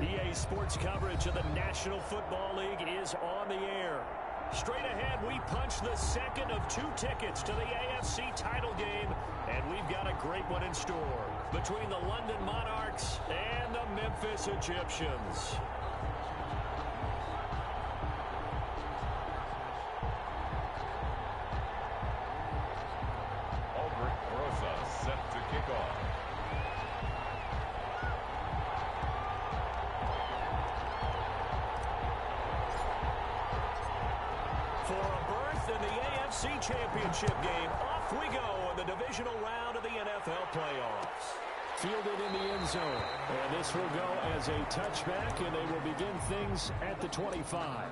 EA Sports coverage of the National Football League is on the air. Straight ahead, we punch the second of 2 tickets to the AFC title game, and we've got a great one in store between the London Monarchs and the Memphis Egyptians. Set to kick off. For a berth in the AFC Championship game, off we go in the divisional round of the NFL playoffs. Fielded in the end zone, and this will go as a touchback, and they will begin things at the 25.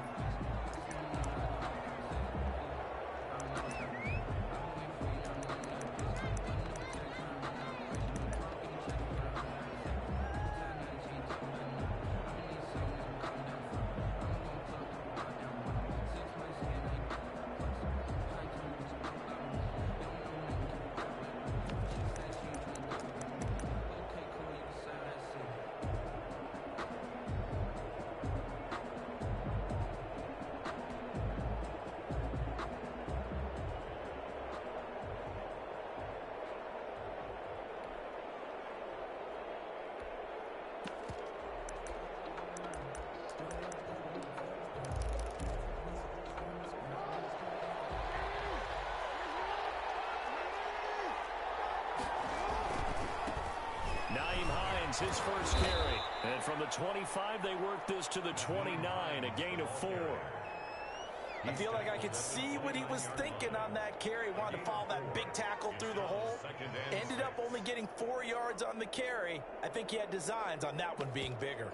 His first carry. And from the 25, they work this to the 29, a gain of 4. I feel like I could see what he was thinking on that carry. Wanted to follow that big tackle through the hole. Ended up only getting 4 yards on the carry. I think he had designs on that one being bigger.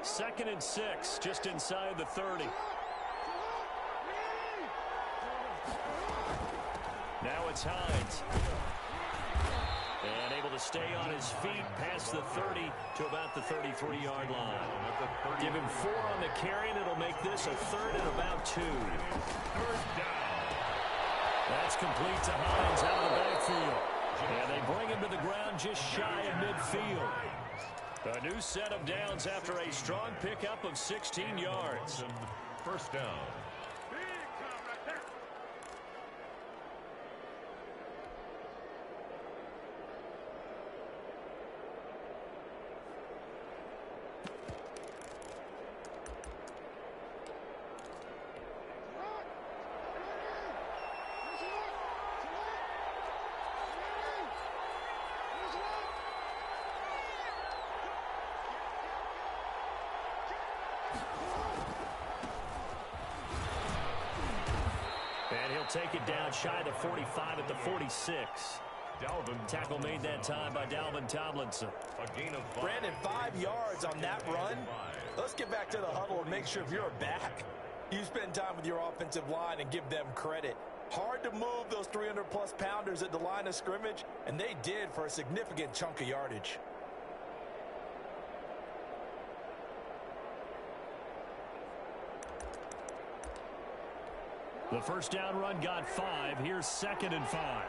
Second and 6, just inside the 30. Now it's Hines. And able to stay on his feet past the 30 to about the 33-yard line. Give him 4 on the carry, and it'll make this a 3rd and about 2. That's complete to Hines out of the backfield. And they bring him to the ground just shy of midfield. A new set of downs after a strong pickup of 16 yards. First down. Take it down shy of the 45 at the 46. Tackle made that time by Dalvin Tomlinson. Brandon, 5 yards on that run. Let's get back to the huddle and make sure if you're a back, you spend time with your offensive line and give them credit. Hard to move those 300-plus pounders at the line of scrimmage, and they did for a significant chunk of yardage. The first down run got 5. Here's 2nd and 5.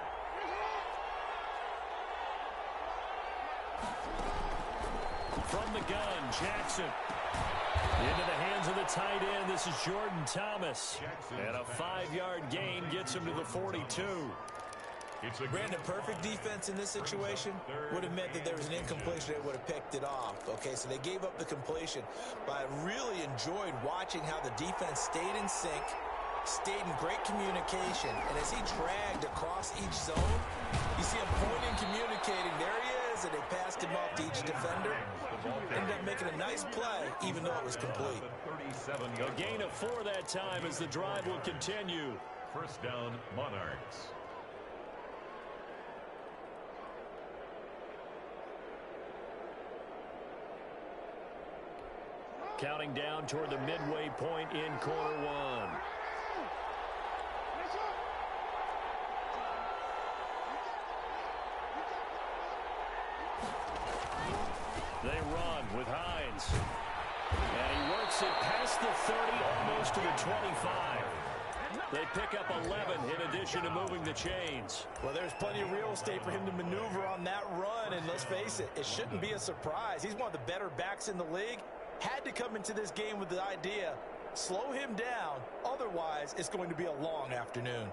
From the gun, Jackson. Into the hands of the tight end. This is Jordan Thomas. And a 5-yard gain gets him to the 42. Brandon, perfect defense in this situation would have meant that there was an incompletion that would have picked it off. Okay, so they gave up the completion. But I really enjoyed watching how the defense stayed in sync, stayed in great communication, and as he dragged across each zone, you see him pointing, communicating. There he is, and they passed him off to each defender. Ended up making a nice play, even though it was complete. A gain of 4 that time as the drive will continue. First down, Monarchs. Counting down toward the midway point in quarter 1. They run with Hines. And he works it past the 30, almost to the 25. They pick up 11 in addition to moving the chains. Well, there's plenty of real estate for him to maneuver on that run, and let's face it, it shouldn't be a surprise. He's one of the better backs in the league. Had to come into this game with the idea, slow him down, otherwise it's going to be a long afternoon.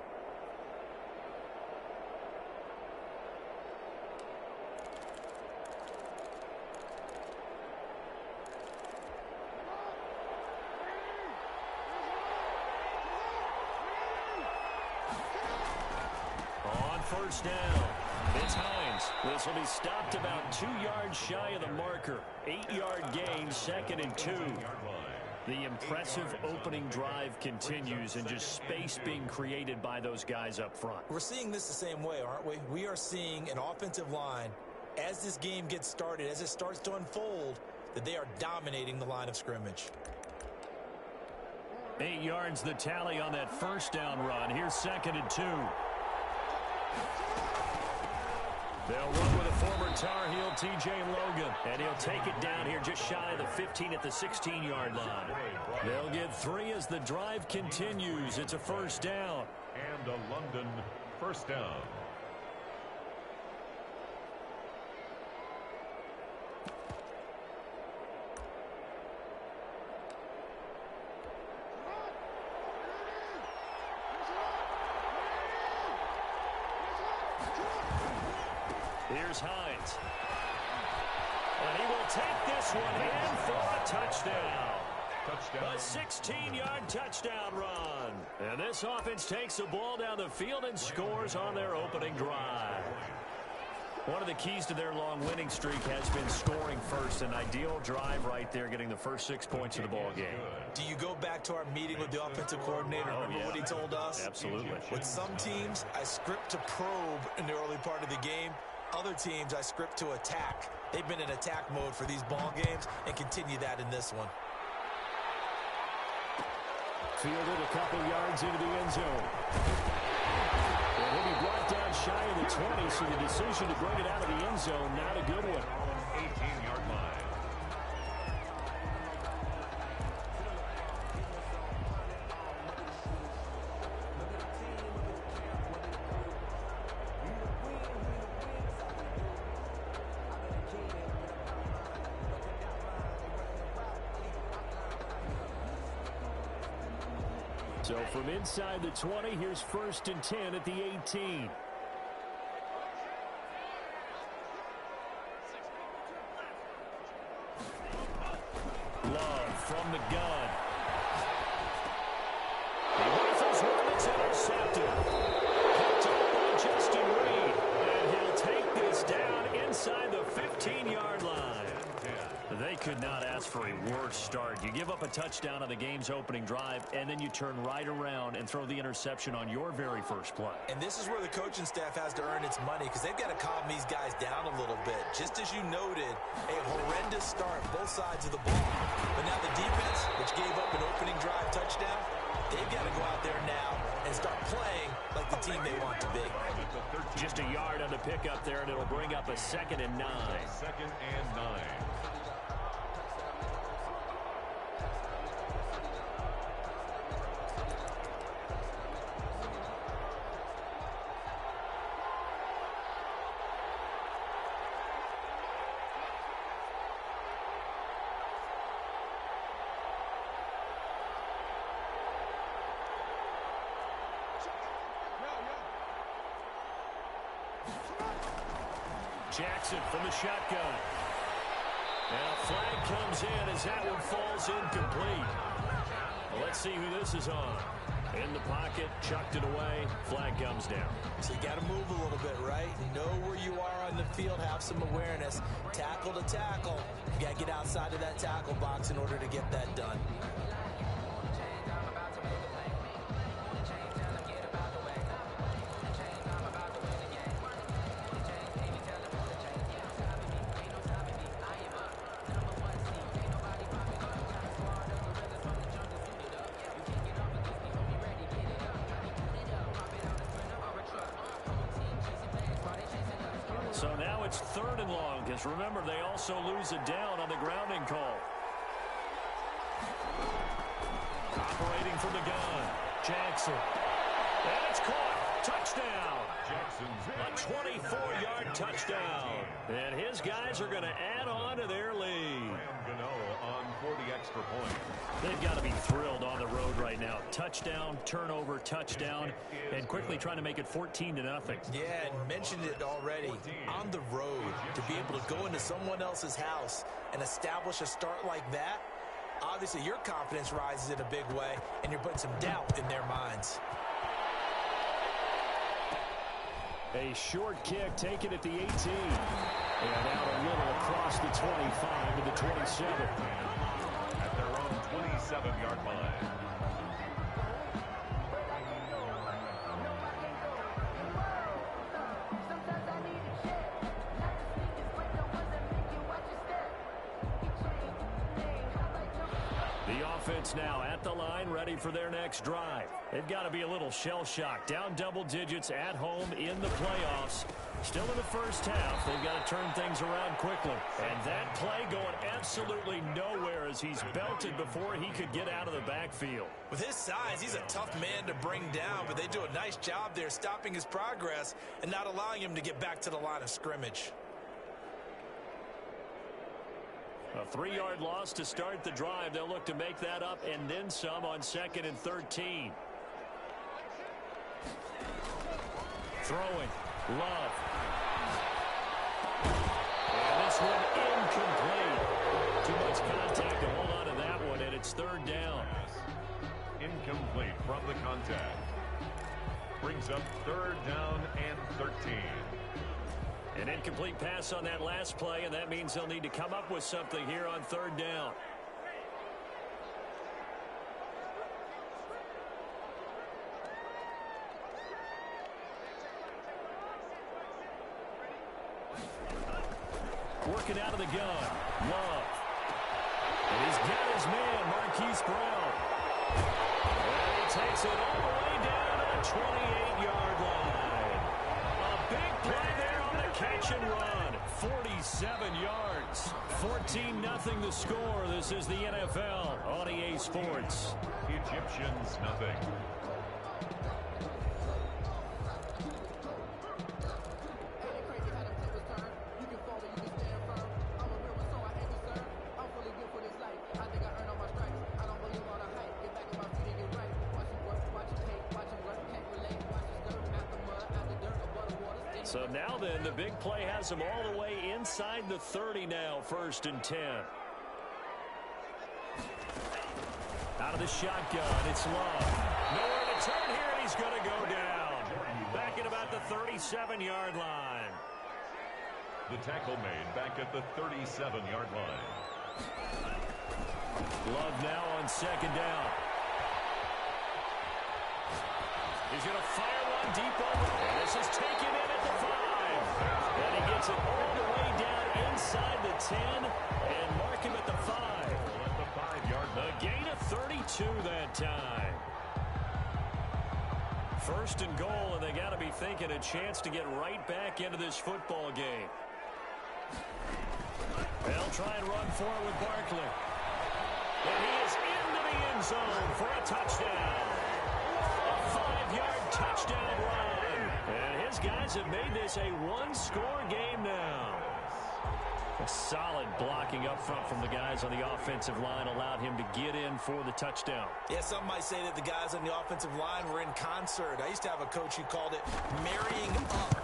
First down. It's Hines. This will be stopped about 2 yards shy of the marker. 8-yard gain, 2nd and 2. The impressive opening drive continues and just space being created by those guys up front. We're seeing this the same way, aren't we? We are seeing an offensive line, as this game gets started, as it starts to unfold, that they are dominating the line of scrimmage. 8 yards the tally on that first down run. Here's 2nd and 2. They'll run with a former Tar Heel, T.J. Logan, and he'll take it down here just shy of the 15 at the 16-yard line. They'll get 3 as the drive continues. It's a first down. And a London first down. Here's Hines. And he will take this one in for a touchdown. A 16-yard touchdown run. And this offense takes the ball down the field and scores on their opening drive. One of the keys to their long winning streak has been scoring first. An ideal drive right there, getting the first 6 points of the ball game. Do you go back to our meeting with the offensive coordinator? Remember what he told us? Absolutely. With some teams, I script to probe in the early part of the game. Other teams, I script to attack. They've been in attack mode for these ball games and continue that in this one. Fielded a couple yards into the end zone. And he'll be brought down shy of the 20, so the decision to bring it out of the end zone, not a good one. 18-yard line. So from inside the 20, here's 1st and 10 at the 18. Love from the gun. He rifles one that's intercepted. Picked up by Justin Reed. And he'll take this down inside the 15-yard line. They could not ask for a worse start. You give up a touchdown on the game's opening drive, and then you turn right around and throw the interception on your very first play. And this is where the coaching staff has to earn its money, because they've got to calm these guys down a little bit. Just as you noted, a horrendous start, both sides of the ball. But now the defense, which gave up an opening drive touchdown, they've got to go out there now and start playing like the team they want to be. Just a yard on the pickup there, and it'll bring up a 2nd and 9. 2nd and 9. Jackson from the shotgun. And a flag comes in as that one falls incomplete. Well, let's see who this is on. In the pocket, chucked it away, flag comes down. So you got to move a little bit, right? Know where you are on the field, have some awareness. Tackle to tackle. You got to get outside of that tackle box in order to get that done. So now it's 3rd and long, because remember, they also lose a down on the grounding call. Operating from the gun, Jackson. And it's caught. Touchdown. A 24-yard touchdown. And his guys are going to add on to their lead. On for the extra point. They've got to be thrilled on the road right now. Touchdown, turnover, touchdown, and quickly trying to make it 14-0. Yeah, and mentioned it already. On the road, to be able to go into someone else's house and establish a start like that, obviously your confidence rises in a big way, and you're putting some doubt in their minds. A short kick taken at the 18. And out a little across the 25 to the 27. At their own 27-yard line. Offense now at the line, ready for their next drive. They've got to be a little shell-shocked. Down double digits at home in the playoffs. Still in the first half. They've got to turn things around quickly. And that play going absolutely nowhere as he's belted before he could get out of the backfield. With his size, he's a tough man to bring down, but they do a nice job there stopping his progress and not allowing him to get back to the line of scrimmage. A 3-yard loss to start the drive. They'll look to make that up and then some on 2nd and 13. Throwing. Love. And this one incomplete. Too much contact to hold on to that one, and it's 3rd down. Incomplete from the contact. Brings up 3rd down and 13. An incomplete pass on that last play, and that means they'll need to come up with something here on 3rd down. Working out of the gun. Love. And he's got his man, Marquise Brown. And he takes it all the way down to the 28-yard line. A big play there on the catch and run. 47 yards. 14-0 the score. This is the NFL on EA Sports. Egyptians nothing. So now then, the big play has him all the way inside the 30 now, 1st and 10. Out of the shotgun, it's Love. Nowhere to turn here, and he's going to go down. Back at about the 37-yard line. The tackle made back at the 37-yard line. Love now on 2nd down. He's going to fire one deep over. This is taken in at the 5. And he gets it all the way down inside the 10 and mark him at the 5. At the 5-yard line. A gain of 32 that time. 1st and goal, and they got to be thinking a chance to get right back into this football game. They'll try and run for it with Barkley. And he is into the end zone for a touchdown. A 5-yard touchdown run. And his guys have made this a one-score game now. A solid blocking up front from the guys on the offensive line allowed him to get in for the touchdown. Yeah, some might say that the guys on the offensive line were in concert. I used to have a coach who called it marrying up,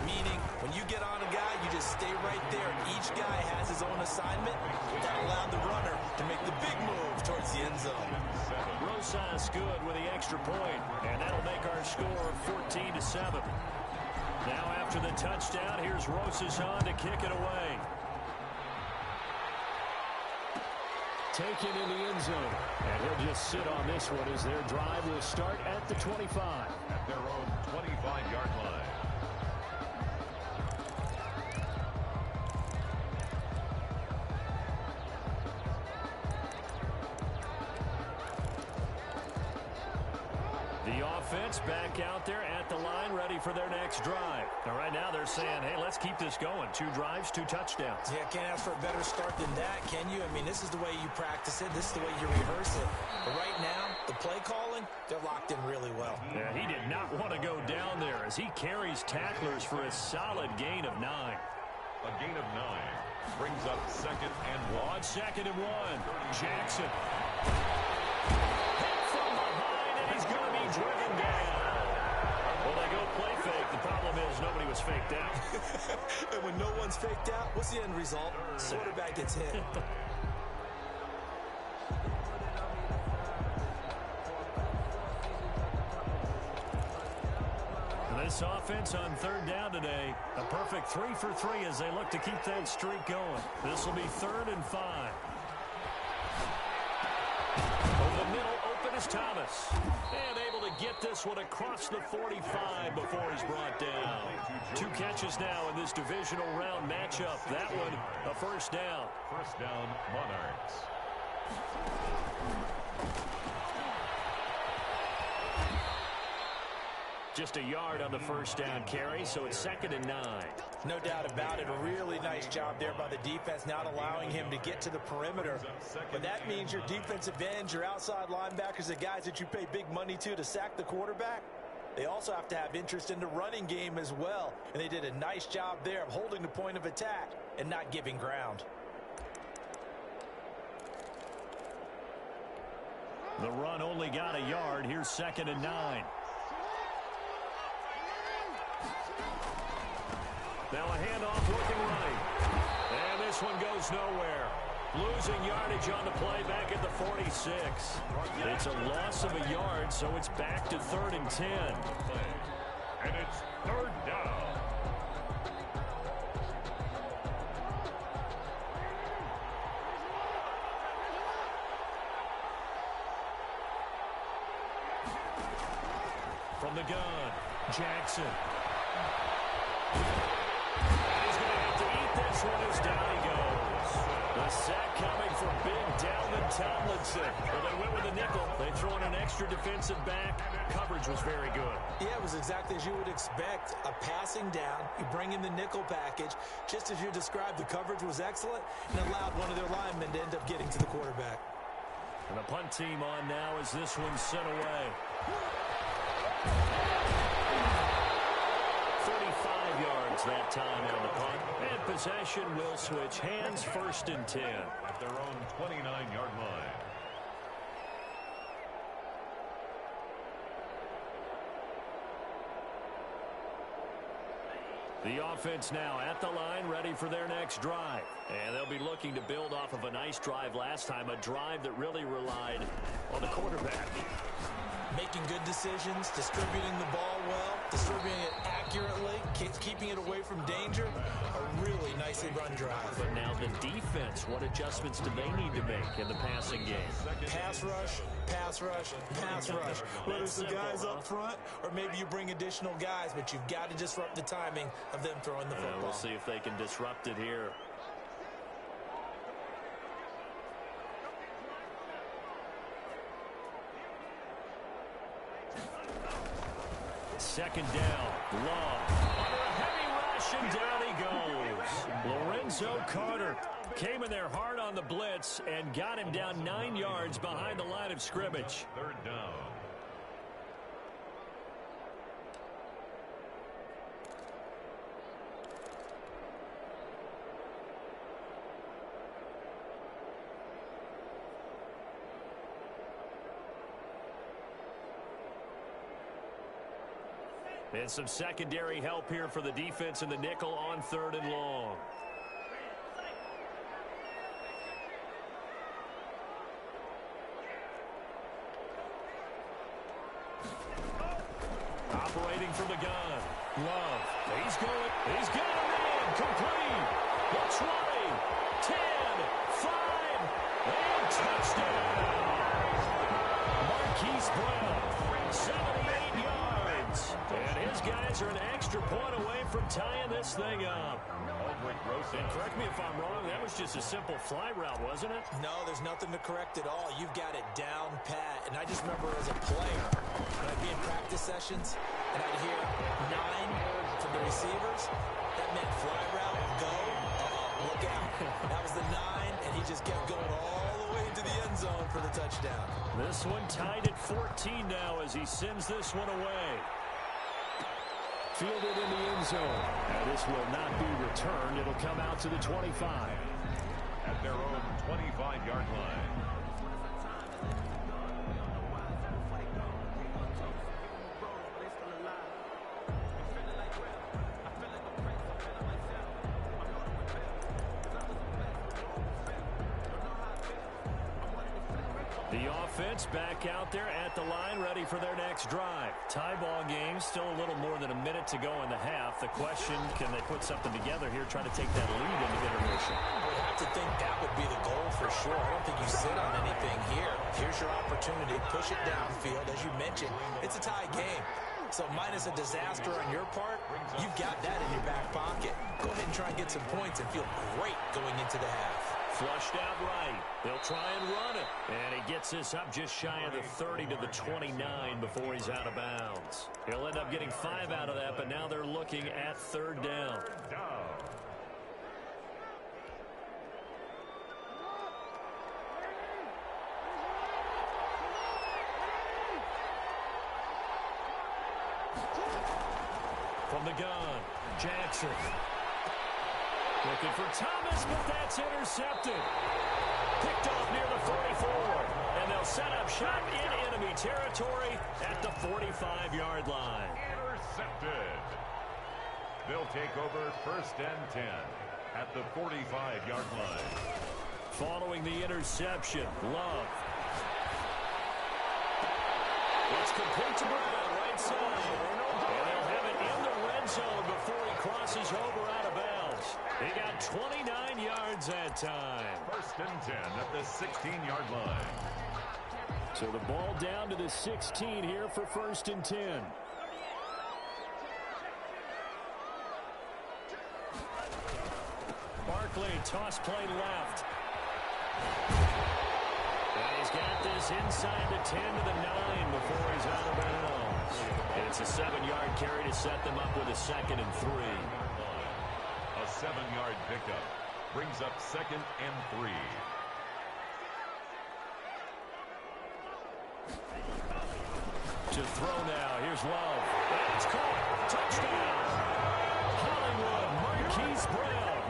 meaning when you get on a guy, you just stay right there. Each guy has his own assignment that allowed the runner to make the big move towards the end zone. Rosas good with the extra point, and that'll make our score 14-7. Now after the touchdown, here's Rosas on to kick it away. Taken in the end zone. And he'll just sit on this one as their drive will start at the 25. At their own 25-yard line. The offense back out there at the line, ready for their next drive. And right now they're saying, hey, let's keep this going. 2 drives, 2 touchdowns. Yeah, can't ask for a better start than that, can you? I mean, this is the way you practice it. This is the way you rehearse it. But right now, the play calling, they're locked in really well. Yeah, he did not want to go down there as he carries tacklers for a solid gain of 9. A gain of 9 brings up 2nd and 1. On 2nd and 1, Jackson. Hit from behind, and he's going to be driven down. Well, they go play fake. The problem is nobody was faked out. And when no one's faked out, what's the end result? Quarterback gets hit. This offense on 3rd down today, a perfect 3 for 3 as they look to keep that streak going. This will be 3rd and 5. Over the middle, open is Thomas. And able to get this one across the 45 before he's brought down. 2 catches now in this divisional round matchup. That one, a first down. First down, Monarchs. Just a yard on the first down carry, so it's 2nd and 9. No doubt about it. A really nice job there by the defense, not allowing him to get to the perimeter. But that means your defensive ends, your outside linebackers, the guys that you pay big money to sack the quarterback, they also have to have interest in the running game as well. And they did a nice job there of holding the point of attack and not giving ground. The run only got a yard. Here's 2nd and 9. Now a handoff looking right. And this one goes nowhere. Losing yardage on the play back at the 46. It's a loss of a yard, so it's back to 3rd and 10. And it's 3rd down. From the gun, Jackson. This one is down he goes. The sack coming from big Dalvin Tomlinson. Well, they went with a nickel. They throw in an extra defensive back. Coverage was very good. Yeah, it was exactly as you would expect. A passing down. You bring in the nickel package. Just as you described, the coverage was excellent and allowed one of their linemen to end up getting to the quarterback. And the punt team on now as this one's sent away. 35 yards that time on the punt. And possession will switch hands, 1st and 10. At their own 29-yard line. The offense now at the line, ready for their next drive. And they'll be looking to build off of a nice drive last time, a drive that really relied on the quarterback. Making good decisions, distributing the ball well, distributing it accurately, keeping it away from danger. A really nicely run drive. But now the defense, what adjustments do they need to make in the passing game? Pass rush, pass rush, pass rush. Whether it's the guys up front or maybe you bring additional guys, but you've got to disrupt the timing of them throwing the football. We'll see if they can disrupt it here. Second down, Love. Under a heavy rush, and down he goes. Lorenzo Carter came in there hard on the blitz and got him down 9 yards behind the line of scrimmage. 3rd down. And some secondary help here for the defense in the nickel on 3rd and long. Operating from the gun. Love. He's going. He's got a man. Complete. Looks right. 10, 5, and touchdown. Marquise Brown. 78 yards. And his guys Monarchs are an extra point away from tying this thing up. And correct me if I'm wrong, that was just a simple fly route, wasn't it? No, there's nothing to correct at all. You've got it down pat. And I just remember as a player, when I'd be in practice sessions, and I'd hear 9 from the receivers, that meant fly route, go, look out. That was the 9, and he just kept going all the way into the end zone for the touchdown. This one tied at 14 now as he sends this one away. Fielded in the end zone. Now this will not be returned. It'll come out to the 25. At their own 25-yard line. The offense back out there at the line, ready for their next drive. Tie ball game, still a little more than a minute to go in the half. The question, can they put something together here, try to take that lead into intermission? We have to think that would be the goal for sure. I don't think you sit on anything here. Here's your opportunity. Push it downfield. As you mentioned, it's a tie game. So minus a disaster on your part, you've got that in your back pocket. Go ahead and try and get some points and feel great going into the half. Flushed out right. They'll try and run it. And he gets this up just shy of the 30 to the 29 before he's out of bounds. He'll end up getting 5 out of that, but now they're looking at third down. From the gun, Jackson. Looking for Thomas, but that's intercepted. Picked off near the 44. And they'll set up shop in enemy territory at the 45-yard line. Intercepted. They'll take over first and 10 at the 45-yard line. Following the interception, Love. It's complete to Brown, right side. And they'll have it in the red zone before he crosses over out of bounds. He got 29 yards that time. First and 10 at the 16-yard line. So the ball down to the 16 here for first and 10. Barkley, toss play left. And he's got this inside the 10 to the 9 before he's out of bounds. And it's a 7-yard carry to set them up with a 2nd and 3. A 7-yard pickup brings up 2nd and 3. To throw now. Here's Love. It's caught. Touchdown. Hollywood, Marquise Brown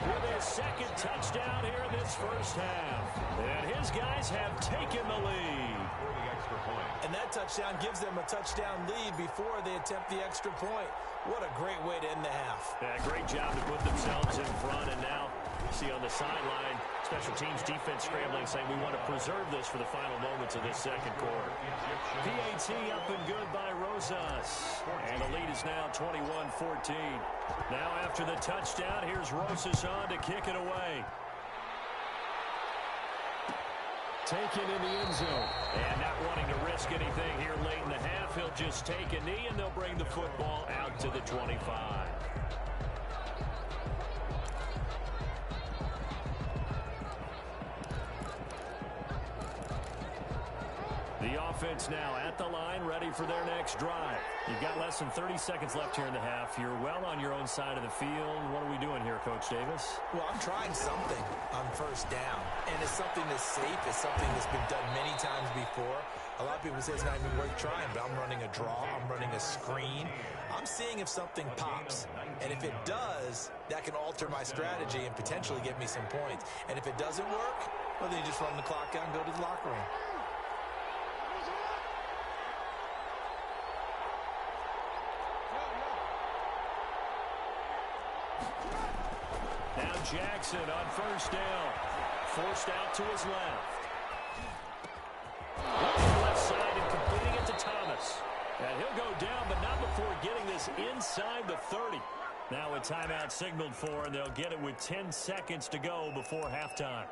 with his 2nd touchdown here in this first half. And his guys have taken the lead. For the extra point. And that touchdown gives them a touchdown lead before they attempt the extra point. What a great way to end the half. Yeah, great job to put themselves in front. And now, you see on the sideline, special teams defense scrambling, saying we want to preserve this for the final moments of this second quarter. PAT up and good by Rosas. And the lead is now 21-14. Now after the touchdown, here's Rosas on to kick it away. Taken in the end zone. And not wanting to risk anything here late in the half, he'll just take a knee and they'll bring the football out to the 25. The offense now at the line, ready for their next drive. You've got less than 30 seconds left here in the half. You're well on your own side of the field. What are we doing here, Coach Davis? Well, I'm trying something on first down, and it's something that's safe. It's something that's been done many times before. A lot of people say it's not even worth trying, but I'm running a draw. I'm running a screen. I'm seeing if something pops, and if it does, that can alter my strategy and potentially get me some points. And if it doesn't work, well, then you just run the clock out and go to the locker room. Now Jackson on first down. Forced out to his left. Left side and completing it to Thomas. And he'll go down, but not before getting this inside the 30. Now a timeout signaled for, and they'll get it with 10 seconds to go before halftime.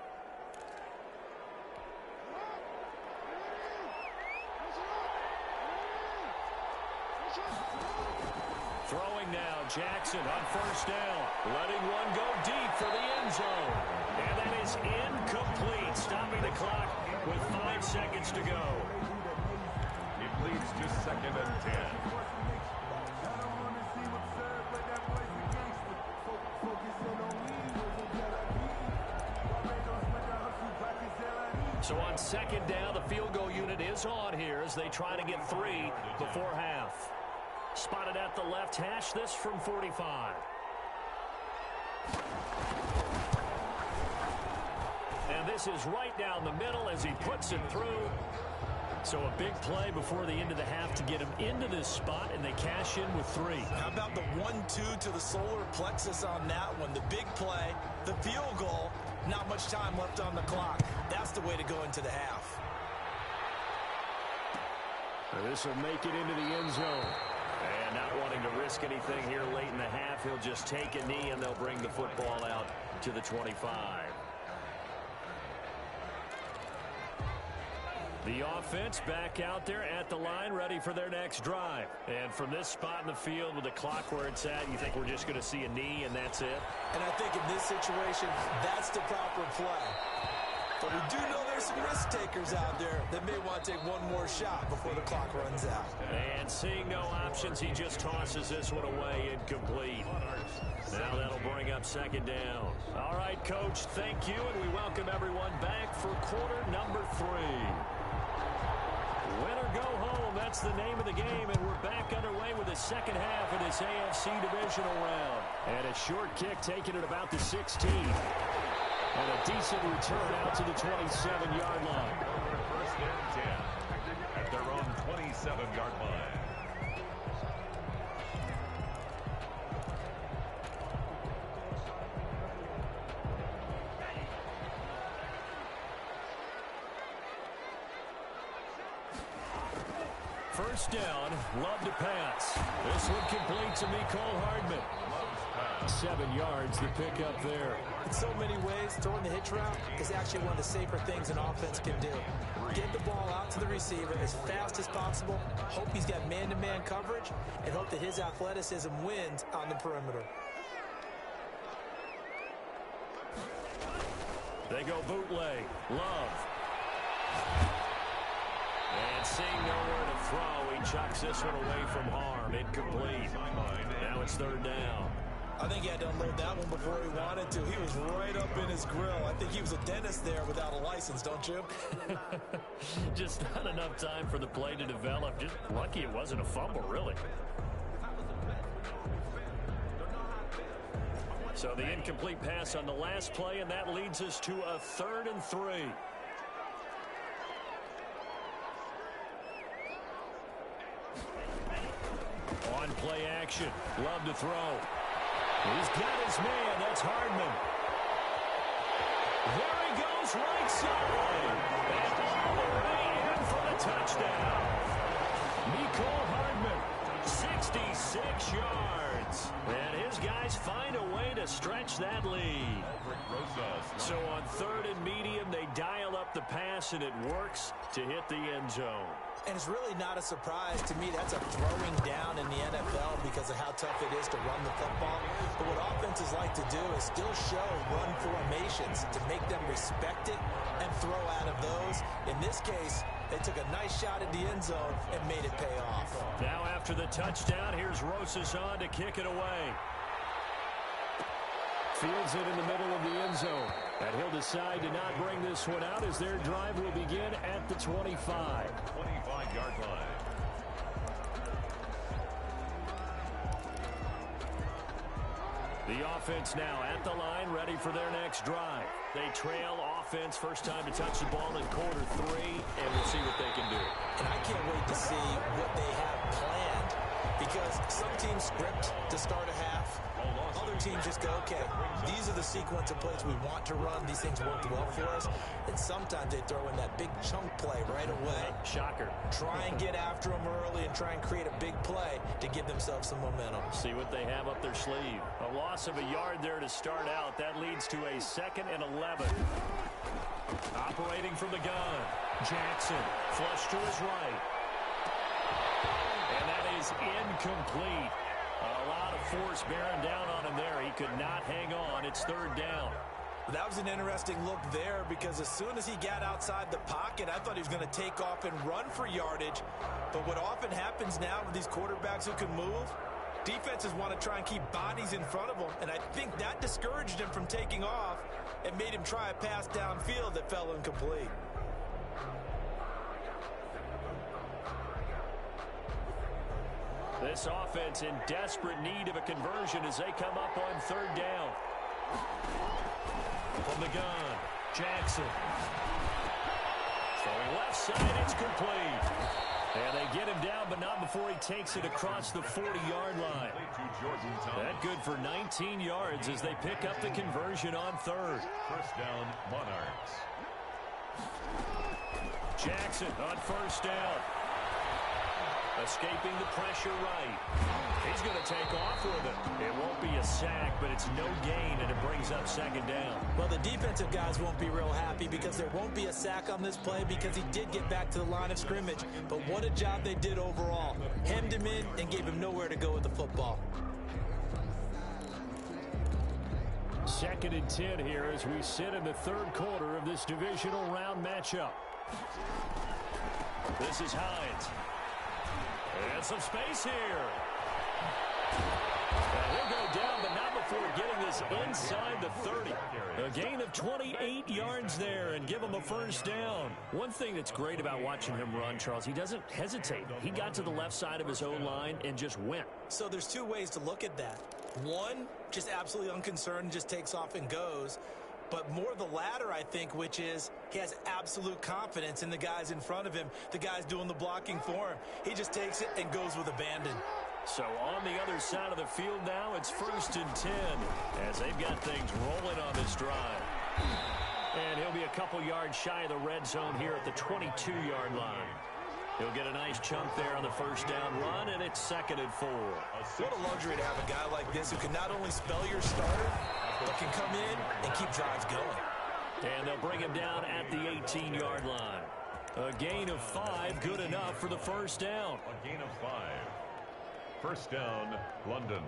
Throwing now, Jackson on first down. Letting one go deep for the end zone. And that is incomplete, stopping the clock with 5 seconds to go. It leads to 2nd and 10. So on 2nd down, the field goal unit is on here as they try to get 3 before half. Spotted at the left hash, this from 45. And this is right down the middle as he puts it through. So a big play before the end of the half to get him into this spot, and they cash in with 3. How about the 1-2 to the solar plexus on that one? The big play, the field goal, not much time left on the clock. That's the way to go into the half. This will make it into the end zone. And not wanting to risk anything here late in the half, he'll just take a knee, and they'll bring the football out to the 25. The offense back out there at the line, ready for their next drive. And from this spot in the field with the clock where it's at, you think we're just going to see a knee and that's it? And I think in this situation, that's the proper play. But we do know there's some risk takers out there that may want to take one more shot before the clock runs out. And seeing no options, he just tosses this one away, incomplete. Now that'll bring up 2nd down. All right, Coach, thank you, and we welcome everyone back for quarter number 3. Win or go home, that's the name of the game, and we're back underway with the second half of this AFC Divisional round. And a short kick taken at about the 16. And a decent return out to the 27-yard line. 1st and 10 at their own 27-yard line. First down, love to pass. This one complete to Mecole Hardman. 7 yards, the pickup there. In so many ways, throwing the hitch route is actually one of the safer things an offense can do. Get the ball out to the receiver as fast as possible, hope he's got man-to-man coverage, and hope that his athleticism wins on the perimeter. They go bootleg. Love. And seeing nowhere to throw, he chucks this one away from harm. Incomplete. Now it's 3rd down. I think he had to unload that one before he wanted to. He was right up in his grill. I think he was a dentist there without a license, don't you? Just not enough time for the play to develop. Just lucky it wasn't a fumble, really. So the incomplete pass on the last play, and that leads us to a 3rd and 3. On play action. Love to throw. He's got his man. That's Hardman. There he goes, right side. And all the way in for the touchdown. Mecole Hardman, 66 yards. And his guys find a way to stretch that lead. So on 3rd and medium, they dial up the pass, and it works to hit the end zone. And it's really not a surprise to me. That's a throwing down in the NFL because of how tough it is to run the football. But what offenses like to do is still show run formations to make them respect it and throw out of those. In this case, they took a nice shot at the end zone and made it pay off. Now after the touchdown, here's Rosas on to kick it away. Fields it in the middle of the end zone. And he'll decide to not bring this one out as their drive will begin at the 25. 25-yard line. The offense now at the line, ready for their next drive. They trail offense, first time to touch the ball in quarter 3, and we'll see what they can do. And I can't wait to see what they have planned because some teams script to start a half. Other teams just go, okay, these are the sequence of plays we want to run. These things worked well for us. And sometimes they throw in that big chunk play right away. Shocker. Try and get after them early and try and create a big play to give themselves some momentum. See what they have up their sleeve. A loss of a yard there to start out. That leads to a 2nd and 11. Operating from the gun. Jackson, flush to his right. And that is incomplete. A lot of force bearing down on him there. He could not hang on. It's third down. That was an interesting look there because as soon as he got outside the pocket, I thought he was going to take off and run for yardage. But what often happens now with these quarterbacks who can move, defenses want to try and keep bodies in front of them. And I think that discouraged him from taking off and made him try a pass downfield that fell incomplete. This offense in desperate need of a conversion as they come up on third down. From the gun, Jackson. Throwing left side, it's complete. And they get him down, but not before he takes it across the 40-yard line. That good for 19 yards as they pick up the conversion on third. First down, Monarchs. Jackson on first down. Escaping the pressure right. He's going to take off with it. It won't be a sack, but it's no gain, and it brings up second down. Well, the defensive guys won't be real happy because there won't be a sack on this play because he did get back to the line of scrimmage. But what a job they did overall. Hemmed him in and gave him nowhere to go with the football. Second and 10 here as we sit in the third quarter of this divisional round matchup. This is Hines. And some space here. And he'll go down, but not before getting this inside the 30. A gain of 28 yards there and give him a first down. One thing that's great about watching him run, Charles, he doesn't hesitate. He got to the left side of his O-line and just went. So there's two ways to look at that. One, just absolutely unconcerned, just takes off and goes. But more the latter, I think, which is he has absolute confidence in the guys in front of him, the guys doing the blocking for him. He just takes it and goes with abandon. So on the other side of the field now, it's first and 10 as they've got things rolling on this drive. And he'll be a couple yards shy of the red zone here at the 22-yard line. He'll get a nice chunk there on the first down run, and it's second and 4. What a luxury to have a guy like this who can not only spell your starter, but can come in and keep drives going. And they'll bring him down at the 18-yard line. A gain of 5, good enough for the first down. A gain of 5. First down, London.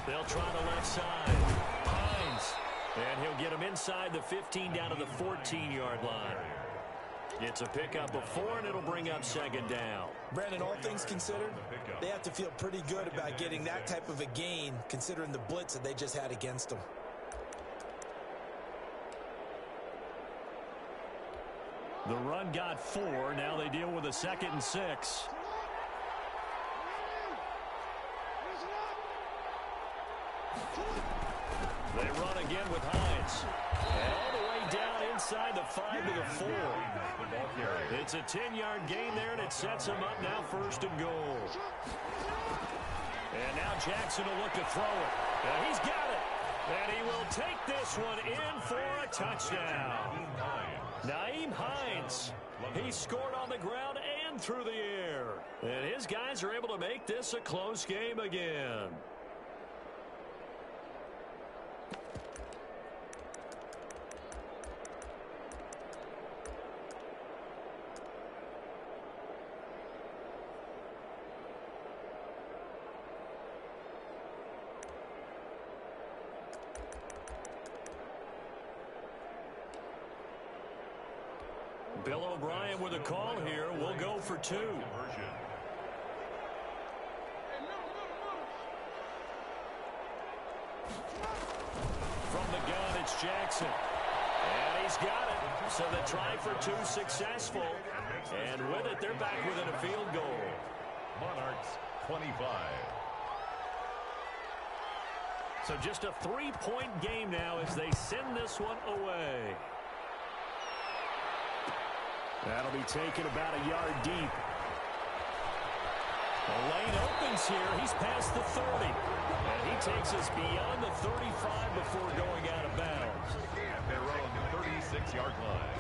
They'll try the left side. Hines. And he'll get him inside the 15 down to the 14-yard line. It's a pickup of 4, and it'll bring up second down. Brandon, all things considered, they have to feel pretty good about getting that type of a gain considering the blitz that they just had against them. The run got 4. Now they deal with a second and 6. They run again with Hines. And all the way down inside the 5 to the 4. It's a 10-yard gain there, and it sets him up now first and goal. And now Jackson will look to throw it. And he's got it. And he will take this one in for a touchdown. Nyheim Hines. He scored on the ground and through the air. And his guys are able to make this a close game again. Bill O'Brien with a call here. We'll go for 2. From the gun, it's Jackson. And he's got it. So the try for 2 successful. And with it, they're back within a field goal. Monarchs 25. So just a 3-point game now as they send this one away. That'll be taken about a yard deep. The lane opens here. He's past the 30. And he takes us beyond the 35 before going out of bounds. At their own 36-yard line.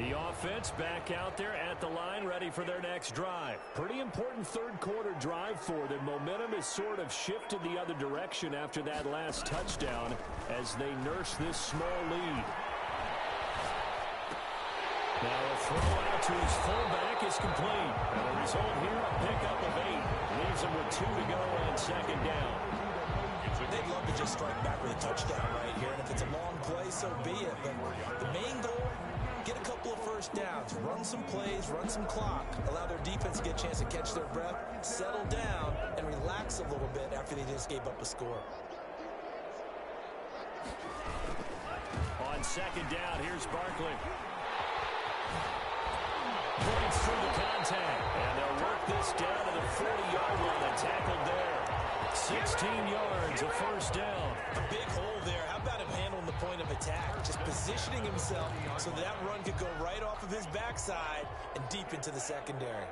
The offense back out there at the line, ready for their next drive. Pretty important third-quarter drive for them. Momentum has sort of shifted the other direction after that last touchdown as they nurse this small lead. Now a throw out to his fullback is complete. And the result here, a pickup of 8. Leaves him with 2 to go and second down. They'd love to just strike back with a touchdown right here. And if it's a long play, so be it. But the main goal, get a couple of first downs, run some plays, run some clock, allow their defense to get a chance to catch their breath, settle down, and relax a little bit after they just gave up a score. On second down, here's Barkley. Points through the contact, and they'll work this down to the 40-yard line and tackled there. 16 yards, a first down. A big hole there. How about him handling the point of attack? Just positioning himself so that run could go right off of his backside and deep into the secondary.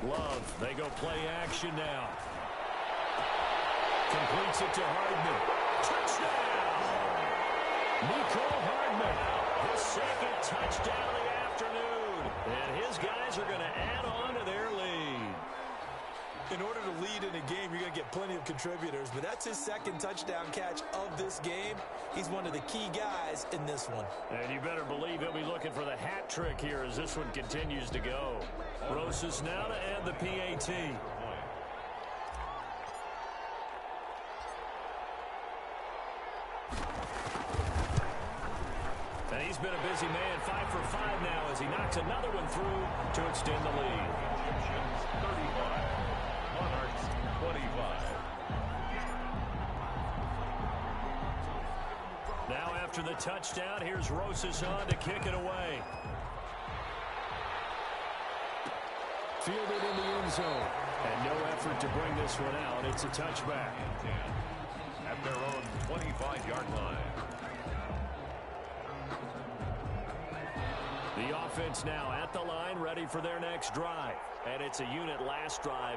Love, they go play action now. Completes it to Hardman. Touchdown! Nico Hardman, his second touchdown of the afternoon. And his guys are going to add on to their lead. In order to lead in a game, you're going to get plenty of contributors, but that's his second touchdown catch of this game. He's one of the key guys in this one. And you better believe he'll be looking for the hat trick here as this one continues to go. Rosas now to add the PAT. And he's been a busy man, 5 for 5 now as he knocks another one through to extend the lead. 35. Monarchs 25. Now after the touchdown, here's Rosas on to kick it away. Fielded in the end zone. And no effort to bring this one out. It's a touchback. At their own 25-yard line. The offense now at the line, ready for their next drive. And it's a unit last drive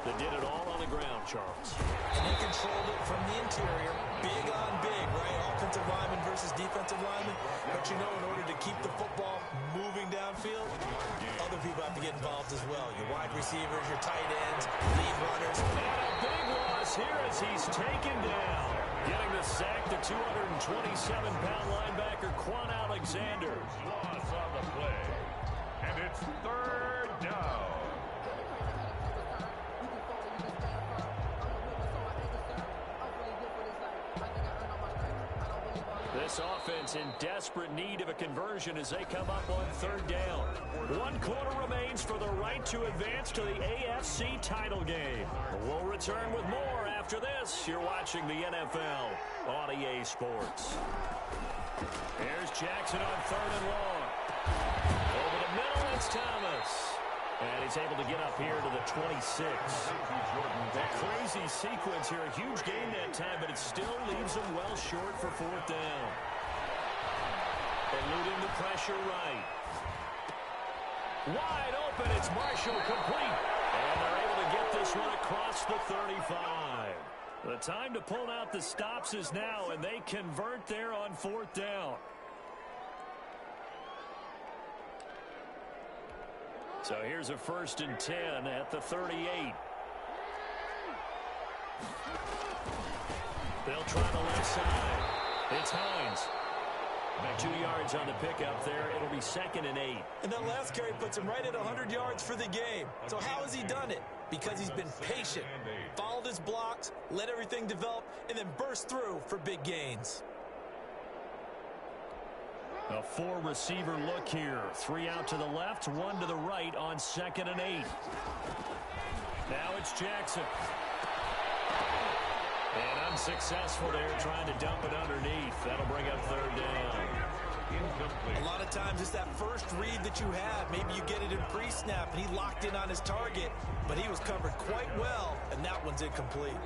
that did it all on the ground, Charles. And they controlled it from the interior. Big on big, right? Offensive lineman versus defensive lineman. But you know, in order to keep the football moving downfield, other people have to get involved as well. Your wide receivers, your tight ends, lead runners. And a big loss here as he's taken down. Getting the sack, the 227-pound linebacker, Quan Alexander. Loss on the play. And it's third down. This offense in desperate need of a conversion as they come up on third down. 1 quarter remains for the right to advance to the AFC title game. We'll return with more after this. You're watching the NFL on EA Sports. Here's Jackson on third and long. Over the middle, it's Thomas. And he's able to get up here to the 26. That crazy sequence here, a huge gain that time, but it still leaves him well short for fourth down. Eluding the pressure right. Wide open, it's Marshall complete. And they're able to get this one across the 35. The time to pull out the stops is now, and they convert there on fourth down. So here's a 1st and 10 at the 38. They'll try the left side. It's Hines. Back 2 yards on the pickup there. It'll be 2nd and 8. And that last carry puts him right at 100 yards for the game. So how has he done it? Because he's been patient, followed his blocks, let everything develop, and then burst through for big gains. A 4-receiver look here. 3 out to the left, 1 to the right on 2nd and 8. Now it's Jackson. And unsuccessful there trying to dump it underneath. That'll bring up third down. A lot of times it's that first read that you have. Maybe you get it in pre-snap and he locked in on his target, but he was covered quite well, and that one's incomplete.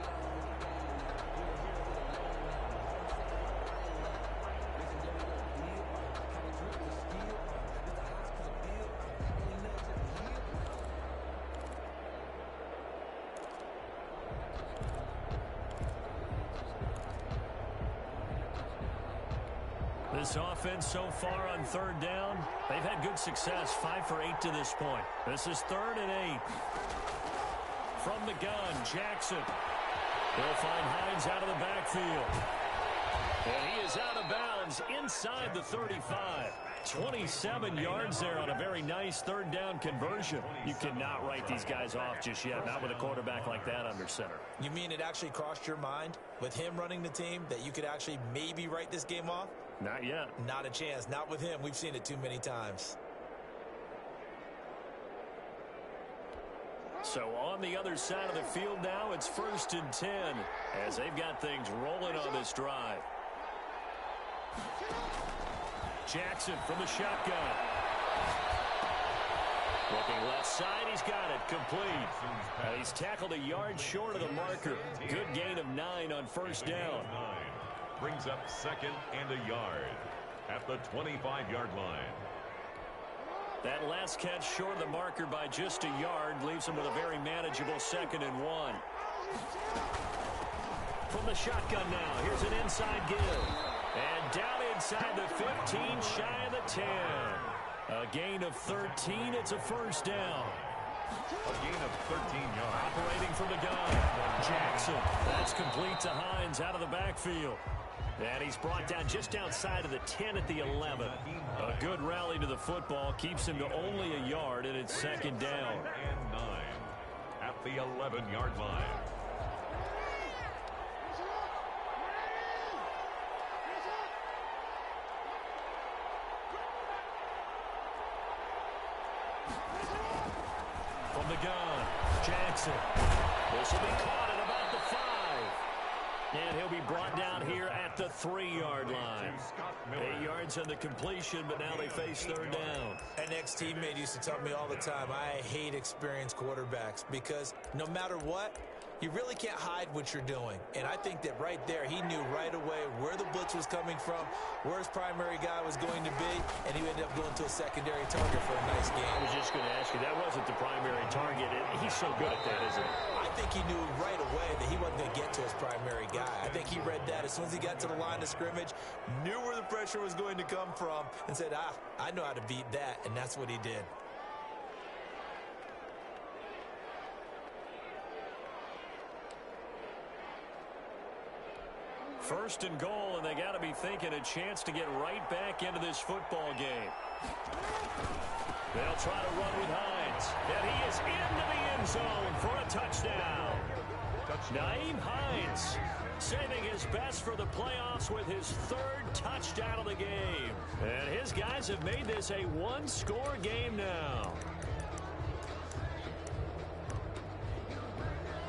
This offense so far on third down, they've had good success, 5 for 8 to this point. This is 3rd and 8. From the gun, Jackson. He'll find Hines out of the backfield. And he is out of bounds inside the 35. 27 yards there on a very nice third down conversion. You cannot write these guys off just yet, not with a quarterback like that under center. You mean it actually crossed your mind with him running the team that you could actually maybe write this game off? Not yet. Not a chance. Not with him. We've seen it too many times. So on the other side of the field now, it's 1st and 10 as they've got things rolling on this drive. Jackson from the shotgun. Looking left side, he's got it, complete. He's tackled a yard short of the marker. Good gain of 9 on 1st down. Brings up 2nd and a yard at the 25-yard line. That last catch short of the marker by just a yard leaves him with a very manageable 2nd and 1. From the shotgun now, here's an inside give. And down inside the 15, shy of the 10. A gain of 13, it's a 1st down. A gain of 13 yards. Operating from the gun, Jackson. That's complete to Hines out of the backfield. And he's brought down just outside of the 10 at the 11. A good rally to the football keeps him to only a yard, and it's 2nd down. And 9 at the 11-yard line. From the gun, Jackson. This will be caught at about the 5. And he'll be brought down here at the 3-yard line. 8 yards on the completion, but now they face 3rd down. An ex-teammate used to tell me all the time, I hate experienced quarterbacks because no matter what, you really can't hide what you're doing. And I think that right there, he knew right away where the blitz was coming from, where his primary guy was going to be, and he ended up going to a secondary target for a nice game. I was just going to ask you, that wasn't the primary target. He's so good at that, isn't he? I think he knew right away that he wasn't going to get to his primary guy. I think he read that as soon as he got to the line of scrimmage, knew where the pressure was going to come from, and said, I know how to beat that, and that's what he did. First and goal, and they got to be thinking a chance to get right back into this football game. They'll try to run with Hines, and he is into the end zone for a touchdown. Nyheim Hines saving his best for the playoffs with his 3rd touchdown of the game. And his guys have made this a 1-score game now.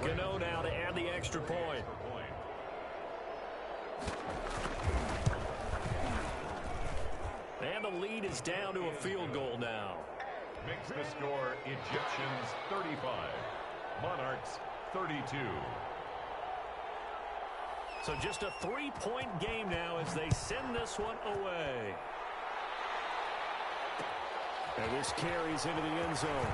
Gano now to add the extra point. And the lead is down to a field goal now. Makes the score Egyptians 35, Monarchs 32. So just a 3-point game now as they send this one away. And this carries into the end zone.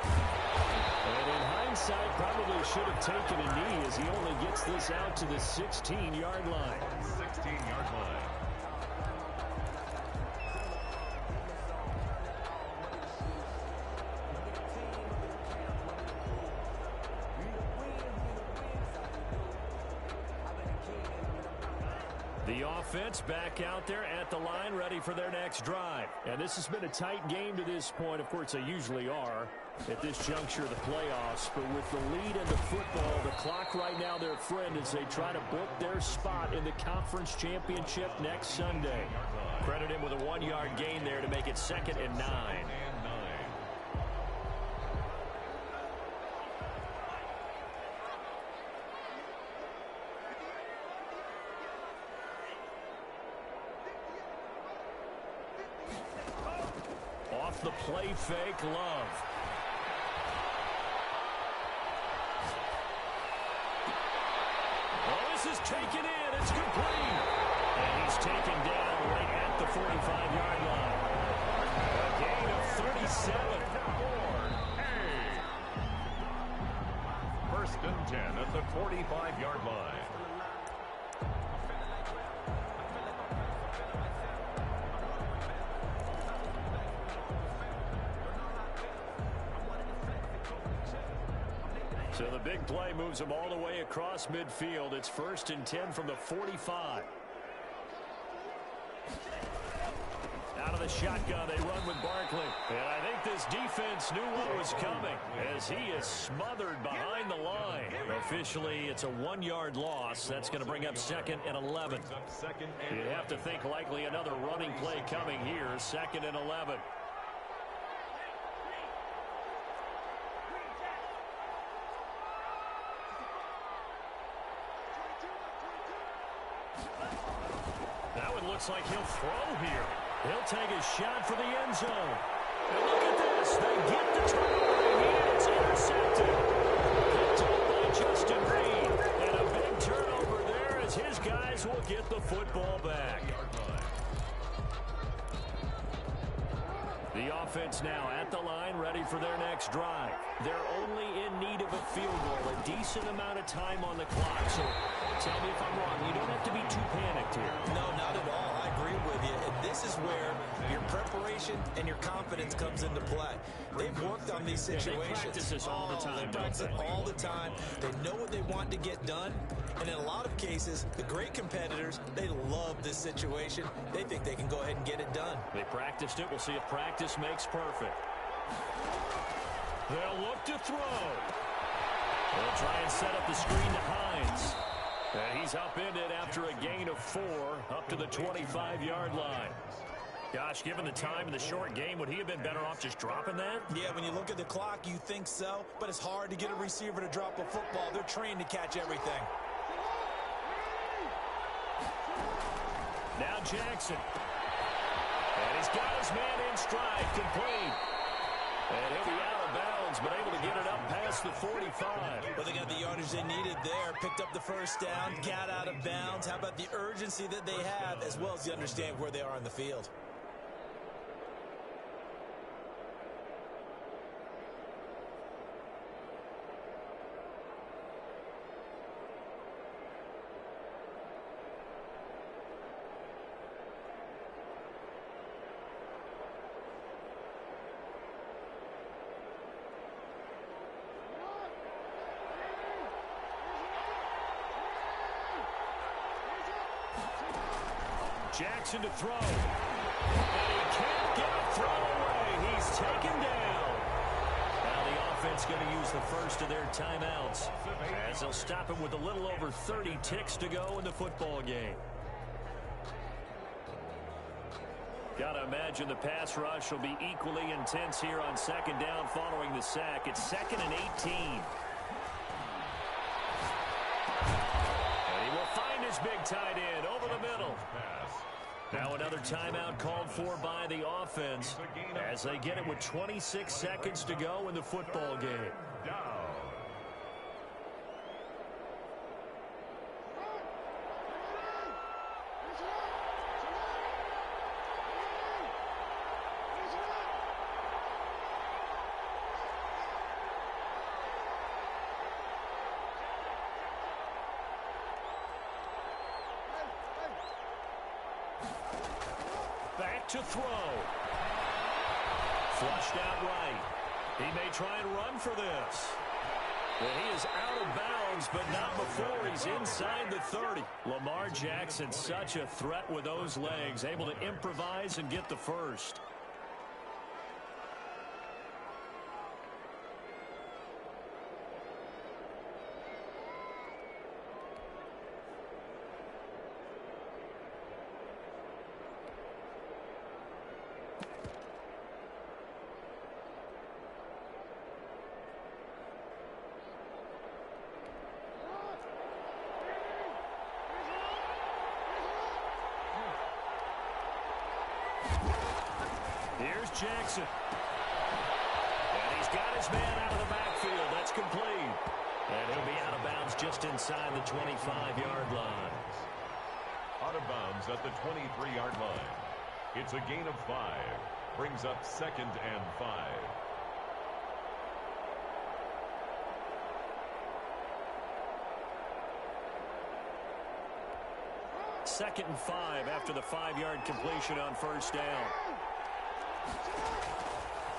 And in hindsight, probably should have taken a knee as he only gets this out to the 16-yard line. 16-yard line. The offense back out there at the line, ready for their next drive. And this has been a tight game to this point. Of course, they usually are at this juncture of the playoffs. But with the lead in the football, the clock right now their friend as they try to book their spot in the conference championship next Sunday. Credit him with a 1-yard gain there to make it 2nd and 9. Off the play fake, Love. Oh, this is taken in. It's complete. And he's taken down right at the 45-yard line. A gain of 37. 1st and 10 at the 45-yard line. So the big play moves them all the way across midfield. It's 1st and 10 from the 45. Out of the shotgun, they run with Barkley. And I think this defense knew what was coming as he is smothered behind the line. Officially, it's a 1-yard loss. That's going to bring up 2nd and 11. You'd have to think likely another running play coming here. 2nd and 11. That one looks like he'll throw here. He'll take a shot for the end zone. And look at this. They get the turnover, and it's intercepted. Picked up by Justin Reed. And a big turnover there as his guys will get the football back. The offense now at the line, ready for their next drive. They're only in need of a field goal, a decent amount of time on the clock. So tell me if I'm wrong. You don't have to be too panicked here. No, not at all. I agree with you. And this is where your preparation and your confidence comes into play. They've worked on these situations. They practice this all the time. They practice it all the time. They know what they want to get done. And in a lot of cases, the great competitors, they love this situation. They think they can go ahead and get it done. They practiced it. We'll see if practice makes perfect. They'll look to throw. They'll try and set up the screen to Hines. And he's upended after a gain of 4 up to the 25-yard line. Gosh, given the time in the short game, would he have been better off just dropping that? Yeah, when you look at the clock, you think so. But it's hard to get a receiver to drop a football. They're trained to catch everything. Now Jackson. And he's got his man in stride, complete. And he'll be out of bounds, but able to get it up past the 45. Well, they got the yardage they needed there. Picked up the first down, got out of bounds. How about the urgency that they have, as well as the understanding where they are on the field? Jackson to throw. And he can't get a throw away. He's taken down. Now the offense going to use the first of their timeouts as they'll stop him with a little over 30 ticks to go in the football game. Got to imagine the pass rush will be equally intense here on 2nd down following the sack. It's 2nd and 18. And he will find his big tight end over the middle. Now another timeout called for by the offense as they get it with 26 seconds to go in the football game. Back to throw. Flushed out right. He may try and run for this. Well, he is out of bounds, but not before he's inside the 30. Lamar Jackson, such a threat with those legs, able to improvise and get the first. Here's Jackson. And he's got his man out of the backfield. That's complete. And he'll be out of bounds just inside the 25-yard line. Out of bounds at the 23-yard line. It's a gain of 5. Brings up 2nd and 5. Second and 5 after the 5-yard completion on first down.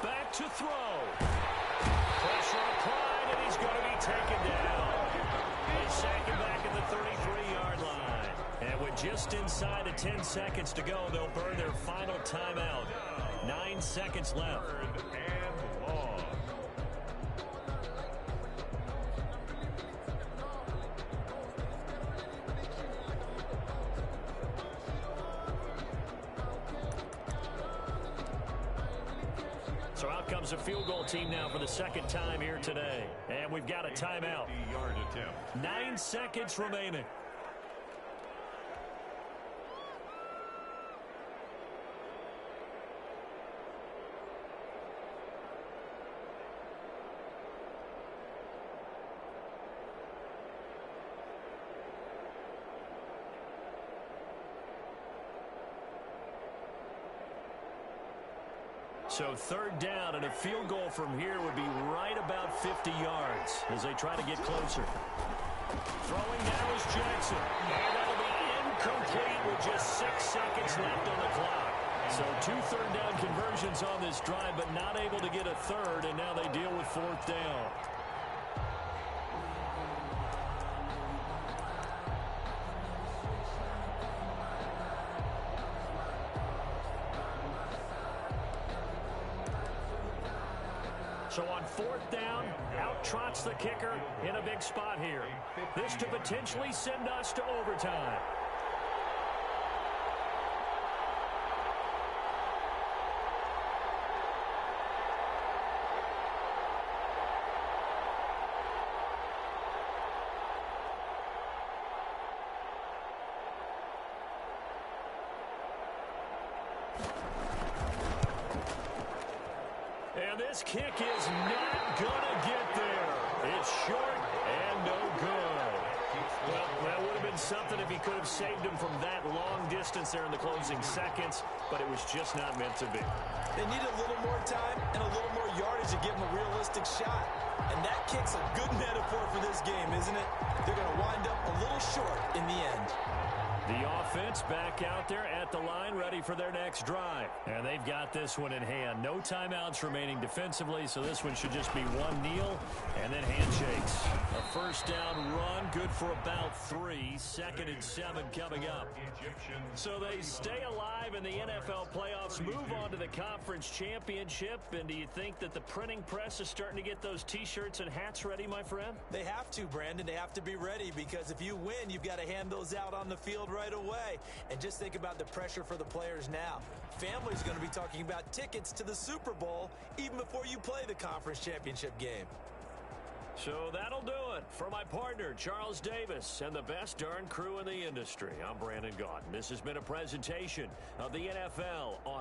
Back to throw. Pressure applied, and he's going to be taken down. They sack him back at the 33-yard line. And with just inside of 10 seconds to go, they'll burn their final timeout. 9 seconds left. Third and long. So out comes a field goal team now for the second time here today. And we've got a timeout. 50-yard attempt. 9 seconds remaining. So third down, and a field goal from here would be right about 50 yards as they try to get closer. Throwing now is Jackson. And that'll be incomplete with just 6 seconds left on the clock. So 2 third down conversions on this drive, but not able to get a third, and now they deal with fourth down. So on fourth down, out trots the kicker in a big spot here. This to potentially send us to overtime. And this kick is not going to get there. It's short and no good. Well, that would have been something if he could have saved him from that long distance there in the closing seconds, but it was just not meant to be. They need a little more time and a little more yardage to give him a realistic shot. And that kick's a good metaphor for this game, isn't it? They're going to wind up a little short in the end. The offense back out there at the line, ready for their next drive. And they've got this one in hand. No timeouts remaining defensively, so this one should just be one kneel and then handshakes. A first down run, good for about 3. 2nd and 7 coming up. So they stay alive in the NFL playoffs, move on to the conference championship. And do you think that the printing press is starting to get those T-shirts and hats ready, my friend? They have to, Brandon. They have to be ready because if you win, you've got to hand those out on the field right away. And just think about the pressure for the players now. Family's going to be talking about tickets to the Super Bowl even before you play the conference championship game. So that'll do it for my partner, Charles Davis, and the best darn crew in the industry. I'm Brandon Gaudin. This has been a presentation of the NFL on